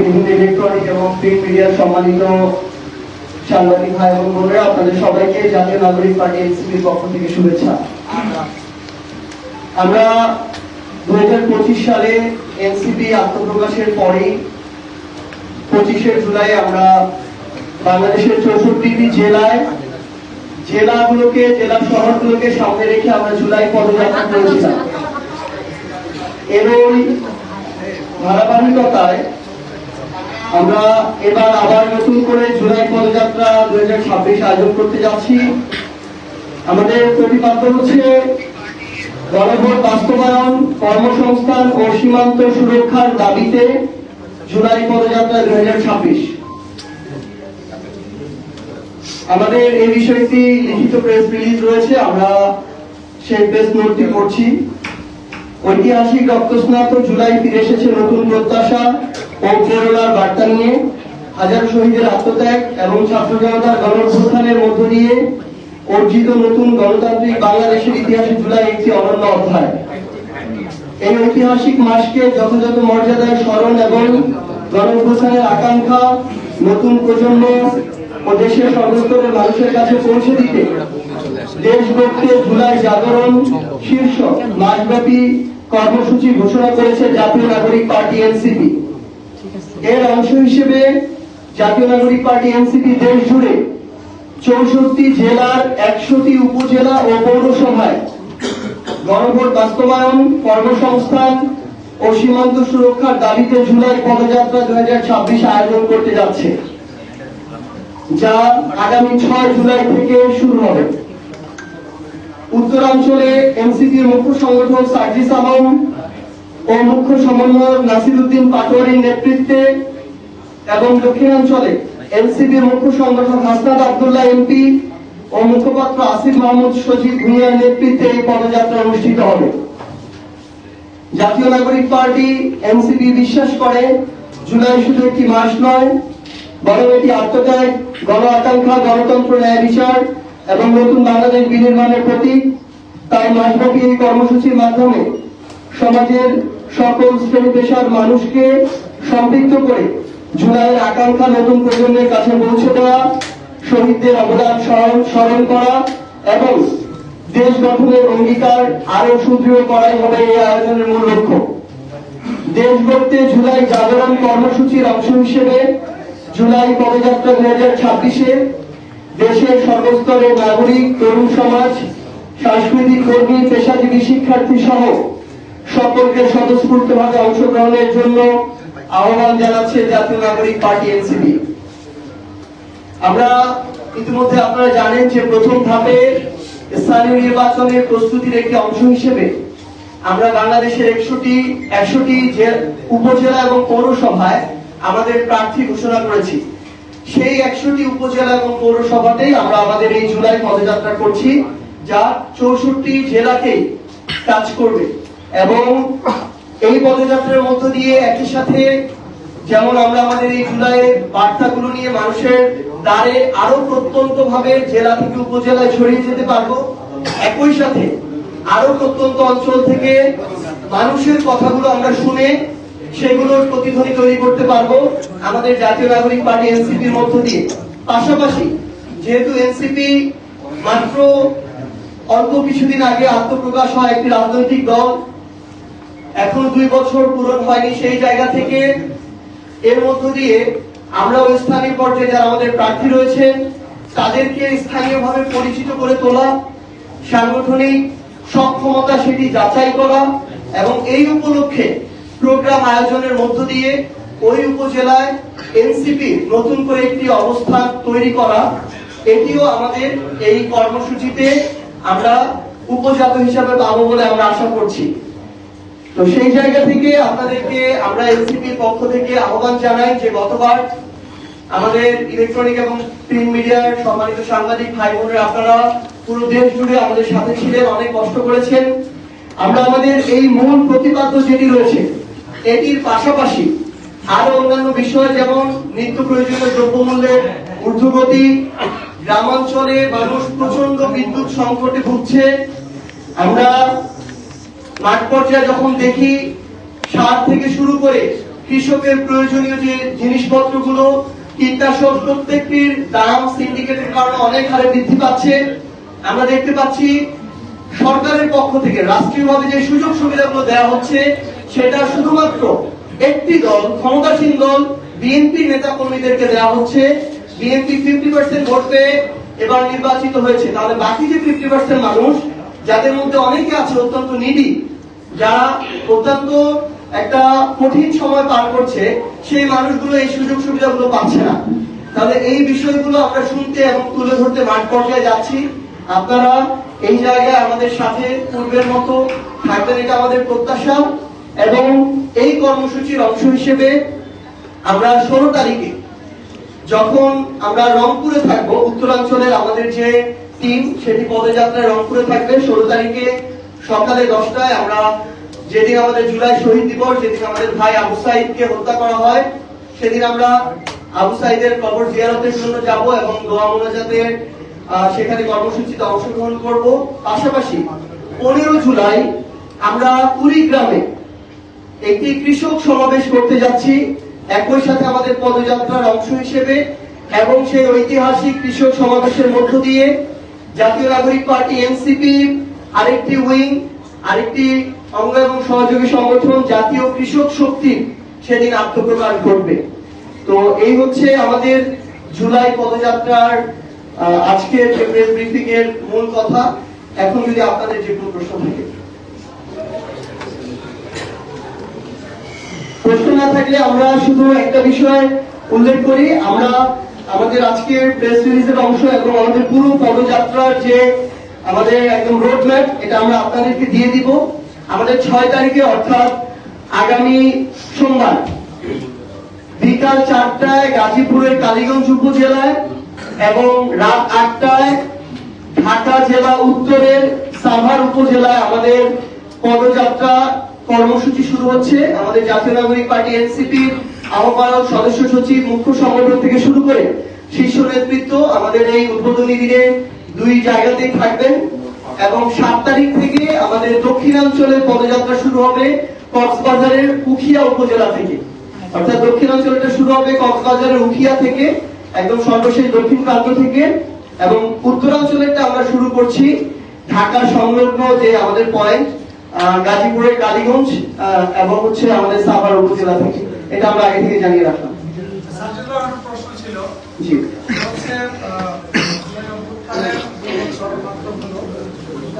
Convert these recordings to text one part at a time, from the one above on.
বিভিন্ন ইলেকট্রনিক এবং প্রিন্ট মিডিয়ার সম্মানিত সাংবাদিক ভাই এবং বোনেরা, আপনাদের সবাইকে জাতীয় নাগরিক পার্টি এনসিপির পক্ষ থেকে শুভেচ্ছা। আমরা 2025 সালে এনসিপি আত্মপ্রকাশের পরেই 25শে জুলাই আমরা বাংলাদেশের 64টি জেলা শহরগুলোকে সামনে রেখে আমরা জুলাই পদযাত্রা করেছিলাম। এরই ধারাবাহিকতায় আমরা এবার আবার নতুন করে জুলাই পদযাত্রা 2026 আয়োজন করতে যাচ্ছি। আমাদের প্রতিপাদ্য হচ্ছে গণভোট বাস্তবায়ন, কর্মসংস্থান ও সীমান্ত সুরক্ষার দাবিতে জুলাই পদযাত্রা 2026। আমাদের এই বিষয়টি লিখিত প্রেস রিলিজ রয়েছে, আমরা সেই প্রেস নোটটি পড়ছি। ঐতিহাসিক রক্তস্নাত জুলাই ফিরে এসেছে নতুন প্রত্যাশা ও প্রেরণার বার্তা নিয়ে। হাজারো শহীদের আত্মত্যাগ এবং ছাত্র জনতার গণঅভ্যুত্থানের মধ্য দিয়ে অর্জিত নতুন গণতান্ত্রিক বাংলাদেশের ইতিহাসে জুলাই একটি অনন্য অধ্যায়। এই ঐতিহাসিক মাসকে যথাযথ মর্যাদায় স্মরণ এবং গণঅভ্যুত্থানের আকাঙ্ক্ষা নতুন প্রজন্ম ও দেশের সর্বস্তরের মানুষের কাছে পৌঁছে দিতে দেশব্যাপী জুলাই জাগরণ শীর্ষক মাসব্যাপী কর্মসূচি ঘোষণা করেছে জাতীয় নাগরিক পার্টি এনসিপি। এর অংশ হিসেবে জাতীয় নাগরিক পার্টি এনসিপি দেশ জুড়ে 64টি জেলার 100টি উপজেলা ও পৌরসভায় গণভোট বাস্তবায়ন, কর্মসংস্থান ও সীমান্ত সুরক্ষার দাবিতে জুলাই পদযাত্রা 2026 আয়োজন করতে যাচ্ছে, যা আগামী 6 জুলাই থেকে শুরু হবে। উত্তরাঞ্চলে এনসিপির মুখ্য সংগঠক সার্জিস আলম ও মুখ্য সমন্বয়ক নাসিরউদ্দিন পাটোয়ারির নেতৃত্বে এবং দক্ষিণাঞ্চলে এনসিপির মুখ্য সংগঠক হাসনাত আব্দুল্লাহ এমপি ও মুখপাত্র আসিফ মাহমুদ সজীব ভূঁইয়ার নেতৃত্বে এই পদযাত্রা অনুষ্ঠিত হবে। জাতীয় নাগরিক পার্টি এনসিপি বিশ্বাস করে জুলাই শুধু একটি মাস নয়, বরং এটি আত্মত্যাগ, গণ আকাঙ্ক্ষা, গণতন্ত্র, ন্যায় বিচার এবং নতুন বাংলাদেশ বিনির্মাণের প্রতীক। তাই মাসব্যাপী এই কর্মসূচির মাধ্যমে সমাজের সকল শ্রেণী পেশার মানুষকে সম্পৃক্ত করে জুলাইয়ের আকাঙ্ক্ষা নতুন প্রজন্মের কাছে পৌঁছে দেওয়া, শহীদদের অবদান স্মরণ করা এবং দেশ গঠনের অঙ্গীকার আরো সুদৃঢ় করাই হবে এই আয়োজনের মূল লক্ষ্য। দেশ গড়তে জুলাই জাগরণ কর্মসূচির অংশ হিসেবে জুলাই পদযাত্রা 2026-এ দেশের সর্বস্তরের নাগরিক, তরুণ সমাজ, সাংস্কৃতিক কর্মী, পেশাজীবী, শিক্ষার্থী সহ সকলকে স্বতঃস্ফূর্তভাবে অংশগ্রহণের জন্য আহ্বান জানাচ্ছে জাতীয় নাগরিক পার্টি এনসিপি। আমরা ইতিমধ্যে আপনারা জানেন যে প্রথম ধাপে স্থানীয় নির্বাচনের প্রস্তুতির একটি অংশ হিসেবে আমরা বাংলাদেশের 100টি উপজেলা এবং পৌরসভায় আমাদের প্রার্থী ঘোষণা করেছি। সেই 100টি উপজেলা এবং পৌরসভাতেই আমরা আমাদের এই জুলাই পদযাত্রা করছি, যা 64টি জেলাকেই কাজ করবে। এবং এই পদযাত্রার মধ্য দিয়ে একই সাথে যেমন আমরা আমাদের এই জুলাইয়ের বার্তাগুলো নিয়ে মানুষের দ্বারে আরো প্রত্যন্ত ভাবে জেলা থেকে উপজেলায় ছড়িয়ে যেতে পারবো, একই সাথে আরো প্রত্যন্ত অঞ্চল থেকে মানুষের কথাগুলো আমরা শুনে সেগুলোর প্রতিধ্বনি তৈরি করতে পারবো আমাদের জাতীয় নাগরিক পার্টি এনসিপির মধ্য দিয়ে। পাশাপাশি যেহেতু এনসিপি মাত্র অল্প কিছুদিন আগে আত্মপ্রকাশ হয় একটি রাজনৈতিক দল, এখন 2 বছর পূরণ হয়নি, সেই জায়গা থেকে এর মধ্য দিয়ে আমরা ওই স্থানীয় পর্যায়ে যারা আমাদের প্রার্থী রয়েছেন তাদেরকে স্থানীয়ভাবে পরিচিত করে তোলা, সাংগঠনিক সক্ষমতা সেটি যাচাই করা এবং এই উপলক্ষে প্রোগ্রাম আয়োজনের মধ্য দিয়ে ওই উপজেলায় এনসিপি নতুন করে একটি অবস্থান তৈরি করা, এটিও আমাদের এই কর্মসূচিতে আমরা উপজাত হিসাবে পাবো বলে আমরা আশা করছি। তো সেই জায়গা থেকে আপনাদেরকে আমরা এনসিপির পক্ষ থেকে আহ্বান জানাই যে গতবার আমাদের ইলেকট্রনিক এবং প্রিন্ট মিডিয়ার সম্মানিত সাংবাদিক ভাই বোনেরা, আপনারা পুরো দেশ জুড়ে আমাদের সাথে ছিলেন, অনেক কষ্ট করেছেন। আমরা আমাদের এই মূল প্রতিপাদ্য যেটি রয়েছে এটির পাশাপাশি আরো অন্যান্য বিষয় যেমন নিত্য প্রয়োজনীয় দ্রব্যমূল্যের ঊর্ধ্বগতি, গ্রামাঞ্চলে মানুষ প্রচন্ড বিদ্যুৎ সংকটে ভুগছে, আমরা মাঠ পর্যায়ে যখন দেখি সার থেকে শুরু করে কৃষকের প্রয়োজনীয় যে জিনিসপত্রগুলো, কীটনাশক প্রত্যেকটির দাম সিন্ডিকেটের কারণে অনেক হারে বৃদ্ধি পাচ্ছে। আমরা দেখতে পাচ্ছি সরকারের পক্ষ থেকে রাষ্ট্রীয়ভাবে যে সুযোগ সুবিধাগুলো দেওয়া হচ্ছে সেটা শুধুমাত্র একটি দল, ক্ষমতাসীন দল বিএনপি নেতা কর্মীদেরকে দেওয়া হচ্ছে। বিএনপি 50% ভোট পেয়ে এবার নির্বাচিত হয়েছে, তাহলে বাকি যে 50% মানুষ, যাদের মধ্যে অনেকে আছে অত্যন্ত নিডি, যারা অত্যন্ত একটা কঠিন সময় পার করছে, সেই মানুষগুলো এই সুযোগ সুবিধাগুলো পাচ্ছে না। তাহলে এই বিষয়গুলো আমরা শুনতে এবং তুলে ধরতে মাঠ পর্যায়ে যাচ্ছি। আপনারা এই জায়গায় আমাদের সাথে পূর্বের মতো থাকবেন, এটা আমাদের প্রত্যাশা। এবং এই কর্মসূচির অংশ হিসেবে আমরা 16 তারিখে যখন আমরা রংপুরে থাকবো, উত্তরাঞ্চলের আমাদের যে টিম সেটি পদযাত্রায় রংপুরে থাকবে 16 তারিখে সকালে 10টায়। আমরা যেদিন আমাদের জুলাই শহীদ দিবস, যেদিন আমাদের ভাই আবু সাইদকে হত্যা করা হয়, সেদিন আমরা আবু সাইদের কবর জিয়ারতের জন্য যাব এবং দোয়া মোনাজাতের সেখানে কর্মসূচিতে অংশগ্রহণ করব। পাশাপাশি 15 জুলাই আমরা কুড়িগ্রামে একটি কৃষক সমাবেশ করতে যাচ্ছি, একই সাথে আমাদের পদযাত্রার অংশ হিসেবে। এবং সেই ঐতিহাসিক কৃষক সমাবেশের মধ্য দিয়ে জাতীয় নাগরিক পার্টি এনসিপি আরেকটি উইং, আরেকটি অঙ্গ এবং সহযোগী সংগঠন জাতীয় কৃষক শক্তি সেদিন আত্মপ্রকাশ করবে। তো এই হচ্ছে আমাদের জুলাই পদযাত্রার আজকের যে প্রেস ব্রিফিং এর মূল কথা। এখন যদি আপনাদের যে কোনো প্রশ্ন থাকে, প্রশ্ন না থাকলে আমরা শুধু একটা বিষয় উল্লেখ করি। আমরা আমাদের আজকের প্রেস রিলিজের অংশ এবং আমাদের পুরো পদযাত্রার যে আমাদের একদম রোড ম্যাপ, এটা আমরা আপনাদেরকে দিয়ে দিব। আমাদের 6 তারিখে অর্থাৎ আগামী সোমবার বিকাল 4টায় গাজীপুরের কালীগঞ্জ উপজেলায় এবং রাত 8টায় ঢাকা জেলা উত্তরের সাভার উপজেলায় আমাদের পদযাত্রা কর্মসূচি শুরু হচ্ছে। আমাদের জাতীয় নাগরিক পার্টি এনসিপির আহ্বায়ক, সদস্য সচিব, মুখ্য সংগঠন থেকে শুরু করে শীর্ষ নেতৃত্ব আমাদের এই উদ্বোধনী দিনে 2 জায়গাতেই থাকবেন। এবং 7 তারিখ থেকে আমাদের দক্ষিণাঞ্চলের পদযাত্রা শুরু হবে কক্সবাজারের উখিয়া উপজেলা থেকে। অর্থাৎ দক্ষিণাঞ্চলটা শুরু হবে কক্সবাজারের উখিয়া থেকে, একদম সর্বশেষ দক্ষিণ প্রান্ত থেকে। এবং উত্তরাঞ্চলেরটা আমরা শুরু করছি ঢাকা সংলগ্ন যে আমাদের পয়েন্ট গাজীপুরের কালীগঞ্জ এবং হচ্ছে আমাদের সাভার উপজেলা থেকে। এটা আমরা আগে থেকে জানিয়ে রাখলাম। প্রশ্ন ছিল জি,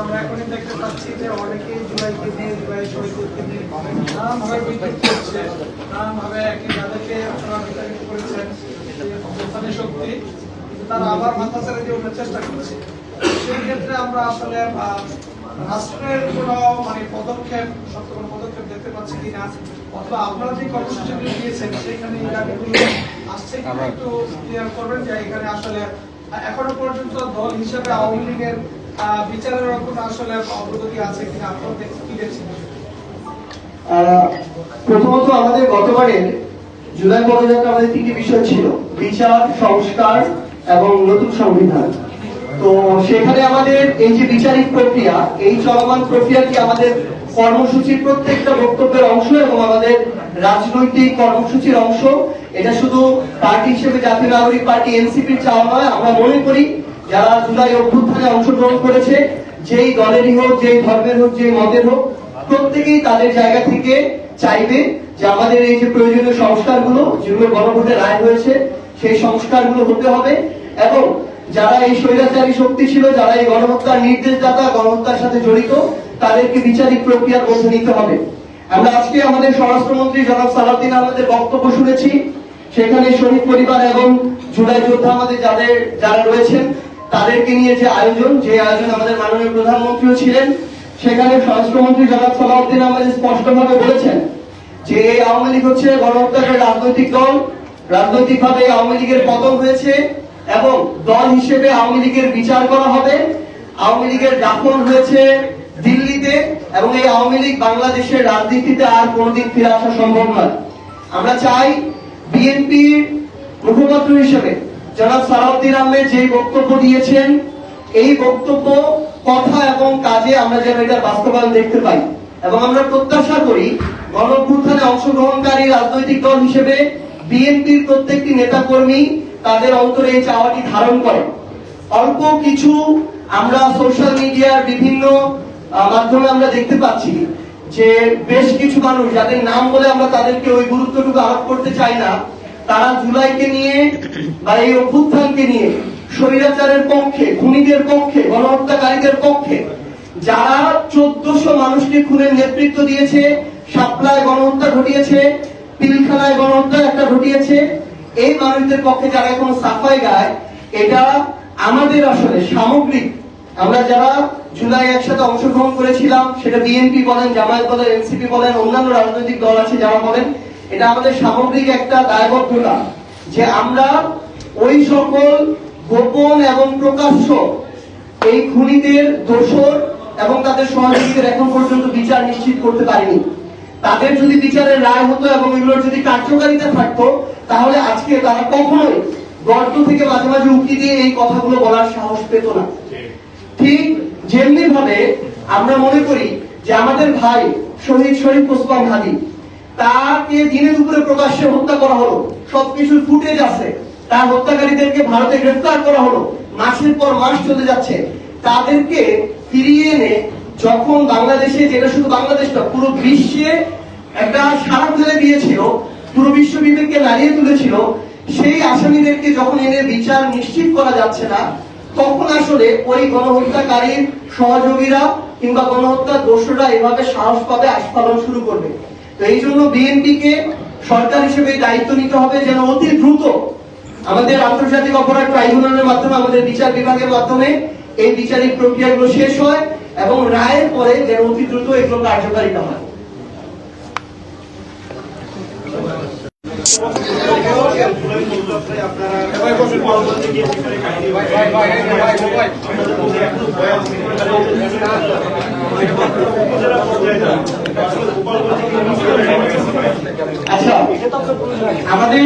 আমরা এখনই দেখতে পাচ্ছি যে অনেকেই জুলাইকে নিয়ে, জুলাই শহীদদেরকে নিয়ে নানানভাবে বিদ্রোহ করছে, নানানভাবে যাদেরকে আপনারা বিতাড়িত করেছেন অভ্যুত্থানের শক্তি, কিন্তু তারা আবার মাথা ছেড়ে দিয়ে চেষ্টা করছে। সেই ক্ষেত্রে আমরা আসলে রাষ্ট্রের কোনো পদক্ষেপ, শক্ত কোনো পদক্ষেপ দেখতে পাচ্ছি কিনা, অথবা আপনারা যে কর্মসূচিগুলো দিয়েছেন সেখানে এই দাবিগুলো আসছে কিনা একটু ক্লিয়ার করবেন, যে এখানে আসলে এখনো পর্যন্ত দল হিসেবে আওয়ামী লীগের বিচারের কোনো আসলে অগ্রগতি আছে কিনা, আপনারা কি দেখছেন? প্রথমত আমাদের গতবারের জুলাই পদযাত্রা আমাদের 3টি বিষয় ছিল: বিচার, সংস্কার এবং নতুন সংবিধান। তো সেখানে আমাদের এই যে বিচারিক প্রক্রিয়া, এই চলমান প্রক্রিয়াটি আমাদের কর্মসূচির প্রত্যেকটা বক্তব্যের অংশ এবং আমাদের রাজনৈতিক কর্মসূচির অংশ। এটা শুধু পার্টি হিসেবে জাতীয় নাগরিক পার্টি এনসিপির চাওয়া নয়। আমরা মনে করি যারা জুলাই অভ্যুত্থানে অংশগ্রহণ করেছে, যেই দলেরই হোক, যেই ধর্মের হোক, যেই মতের হোক, প্রত্যেকেই তাদের জায়গা থেকে চাইবে যে আমাদের এই যে প্রয়োজনীয় সংস্কারগুলো, যেগুলো গণভোটে রায় হয়েছে, সেই সংস্কারগুলো হতে হবে। এবং যারা এই স্বৈরাচারী শক্তি ছিল, যারা এই গণহত্যার নির্দেশদাতা, গণহত্যার সাথে জড়িত, তাদেরকে বিচারিক প্রক্রিয়ার মধ্যে নিতে হবে। আমরা আজকে আমাদের স্বরাষ্ট্রমন্ত্রী জনাব সালাউদ্দিন আহমেদের বক্তব্য শুনেছি। সেখানে শহীদ পরিবার এবং জুলাই যোদ্ধা আমাদের যারা রয়েছেন তাদেরকে নিয়ে যে আয়োজন আমাদের মাননীয় প্রধানমন্ত্রীও ছিলেন, সেখানে স্বরাষ্ট্রমন্ত্রী জনাব সালাউদ্দিন আহমেদ স্পষ্টভাবে বলেছেন যে এই আওয়ামী লীগ হচ্ছে গণহত্যার রাজনৈতিক দল, রাজনৈতিকভাবে আওয়ামী লীগের পতন হয়েছে এবং দল হিসেবে আওয়ামী লীগের বিচার করা হবে। আওয়ামী লীগের দাফন হয়েছে দিল্লিতে এবং এই আওয়ামী লীগ বাংলাদেশের রাজনীতিতে আর কোনোদিন ফিরে আসা সম্ভব নয়। আমরা চাই বিএনপির মুখপাত্র হিসেবে জনাব সালাউদ্দিন আহমেদ যে বক্তব্য দিয়েছেন, এই বক্তব্য, কথা এবং কাজে আমরা যেন এটার বাস্তবায়ন দেখতে পাই। এবং আমরা প্রত্যাশা করি গণ অভ্যুত্থানে অংশগ্রহণকারী রাজনৈতিক দল হিসেবে বিএনপির প্রত্যেকটি নেতাকর্মী তাদের অন্তরে এই চাওয়াটি ধারণ করে। অল্প কিছু আমরা সোশ্যাল মিডিয়ার বিভিন্ন মাধ্যমে আমরা দেখতে পাচ্ছি যে বেশ কিছু মানুষ যাদের নাম বলে আমরা তাদেরকে ওই গুরুত্বটুকু আরোপ করতে চাই না, তারা জুলাইকে নিয়ে বা এই অভ্যুত্থানকে নিয়ে স্বৈরাচারের পক্ষে, খুনিদের পক্ষে, গণহত্যাকারীদের পক্ষে, যারা 1400 মানুষকে খুনের নেতৃত্ব দিয়েছে, শাপলায় গণহত্যা ঘটিয়েছে, পিলখানায় গণহত্যা একটা ঘটিয়েছে, এই মানুষদের পক্ষে যারা এখন সাফাই গায়, এটা আমাদের আসলে সামগ্রিক আমরা যারা জুলাই একসাথে অংশগ্রহণ করেছিলাম, সেটা বিএনপি বলেন, জামায়াত বলেন, এনসিপি বলেন, অন্যান্য রাজনৈতিক দল আছে যারা বলেন, এটা আমাদের সামগ্রিক একটা দায়বদ্ধতা যে আমরা ওই সকল গোপন এবং প্রকাশ্য এই খুনিদের দোষর এবং তাদের সহযোগীদের এখন পর্যন্ত বিচার নিশ্চিত করতে পারিনি। তাদের যদি বিচারের রায় হতো এবং এগুলোর যদি কার্যকারিতা থাকতো, তাহলে আজকে তারা কখনোই গর্ত থেকে মাঝে মাঝে উঁকি দিয়ে এই কথাগুলো বলার সাহস পেত না। ঠিক যেমনি ভাবে আমরা মনে করি যে আমাদের ভাই শহীদ শরীফ ওসমান হাদি, তাকে দিনে দুপুরে প্রকাশ্যে হত্যা করা হলো, সবকিছুর ফুটেজ আছে, তার হত্যাকারীদেরকে ভারতে গ্রেফতার করা হলো, মাসের পর মাস চলে যাচ্ছে, তাদেরকে ফিরিয়ে এনে যখন বাংলাদেশে, যেটা শুধু বাংলাদেশ না পুরো বিশ্বে একটা সারা ফেলে দিয়েছিল, পুরো বিশ্ব বিবেককে নাড়িয়ে তুলেছিল, সেই আসামিদেরকে যখন এনে বিচার নিশ্চিত করা যাচ্ছে না, তখন আসলে ওই গণহত্যাকারীর সহযোগীরা কিংবা গণহত্যার দোষরা এভাবে সাহস পাবে, আস্ফালন শুরু করবে। তো এই জন্য বিএনপিকে সরকার হিসেবে দায়িত্ব নিতে হবে যেন অতি দ্রুত আমাদের আন্তর্জাতিক অপরাধ ট্রাইব্যুনালের মাধ্যমে, আমাদের বিচার বিভাগের মাধ্যমে এই বিচারিক প্রক্রিয়াগুলো শেষ হয় এবং রায়ের পরে যেন অতি দ্রুত এগুলো কার্যকারিতা হয়। আচ্ছা, আমাদের